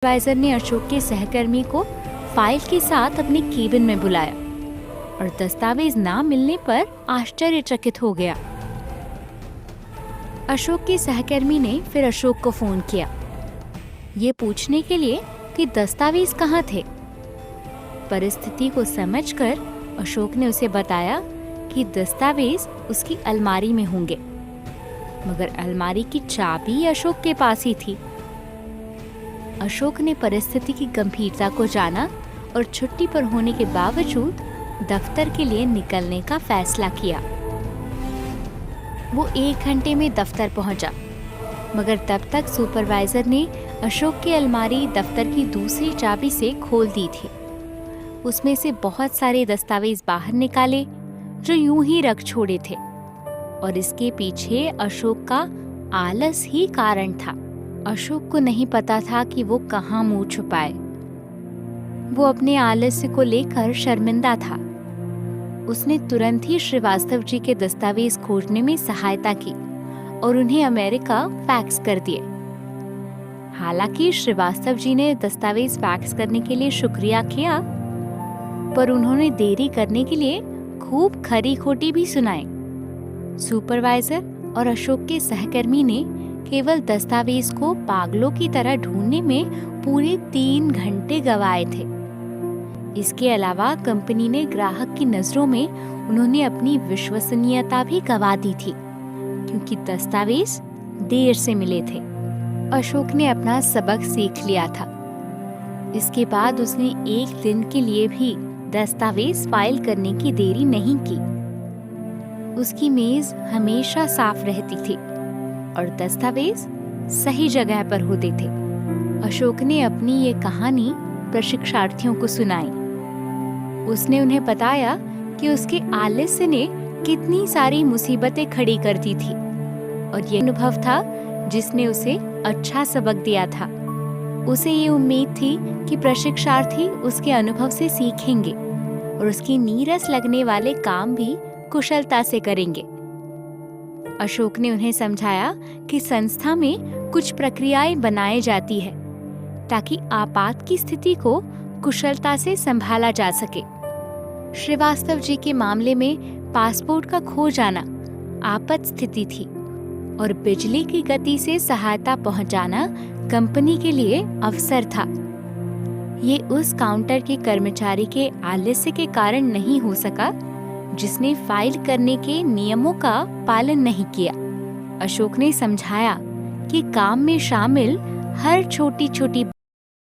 Supervisor ने अशोक के सहकर्मी को फाइल के साथ अपने केबिन में बुलाया और दस्तावेज ना मिलने पर आश्चर्यचकित हो गया। अशोक के सहकर्मी ने फिर अशोक को फोन किया, ये पूछने के लिए कि दस्तावेज कहाँ थे। परिस्थिति को समझकर अशोक ने उसे बताया कि दस्तावेज उसकी अलमारी में होंगे, मगर अलमारी की चाबी अशोक के पास ही थी। अशोक ने परिस्थिति की गंभीरता को जाना और छुट्टी पर होने के बावजूद दफ्तर के लिए निकलने का फैसला किया। वो 1 घंटे में दफ्तर पहुंचा, मगर तब तक सुपरवाइजर ने अशोक की अलमारी दफ्तर की दूसरी चाबी से खोल दी थी। उसमें से बहुत सारे दस्तावेज बाहर निकाले जो यूं ही रख छोड़े थे, और इसके पीछे अशोक का आलस ही कारण था। अशोक को नहीं पता था कि वो कहाँ मुंह छुपाए। वो अपने आलस्य को लेकर शर्मिंदा था। उसने तुरंत ही श्रीवास्तव जी के दस्तावेज खोजने में सहायता की और उन्हें अमेरिका फैक्स कर दिए। हालांकि श्रीवास्तव जी ने दस्तावेज फैक्स करने के लिए शुक्रिया किया, पर उन्होंने देरी करने के लिए खूब खरी खोटी भी सुनाई। सुपरवाइजर और अशोक के सहकर्मी ने केवल दस्तावेज को पागलों की तरह ढूंढने में पूरे 3 घंटे गंवाए थे। इसके अलावा कंपनी ने ग्राहक की नजरों में उन्होंने अपनी विश्वसनीयता भी गंवा दी थी, क्योंकि दस्तावेज देर से मिले थे। अशोक ने अपना सबक सीख लिया था। इसके बाद उसने 1 दिन के लिए भी दस्तावेज फाइल करने की देरी नहीं की। उसकी मेज हमेशा साफ रहती थी और दस्तावेज सही जगह पर होते थे। अशोक ने अपनी ये कहानी प्रशिक्षार्थियों को सुनाई। उसने उन्हें बताया कि उसके आलस्य ने कितनी सारी मुसीबतें खड़ी कर दी थी, और ये अनुभव था जिसने उसे अच्छा सबक दिया था। उसे ये उम्मीद थी कि प्रशिक्षार्थी उसके अनुभव से सीखेंगे और उसकी नीरस लगने वाले काम भी कुशलता से करेंगे। अशोक ने उन्हें समझाया कि संस्था में कुछ प्रक्रियाएं बनाई जाती है ताकि आपात की स्थिति को कुशलता से संभाला जा सके। श्रीवास्तव जी के मामले में पासपोर्ट का खो जाना आपात स्थिति थी, और बिजली की गति से सहायता पहुंचाना कंपनी के लिए अवसर था। ये उस काउंटर के कर्मचारी के आलस्य के कारण नहीं हो सका जिसने फाइल करने के नियमों का पालन नहीं किया। अशोक ने समझाया कि काम में शामिल हर छोटी छोटी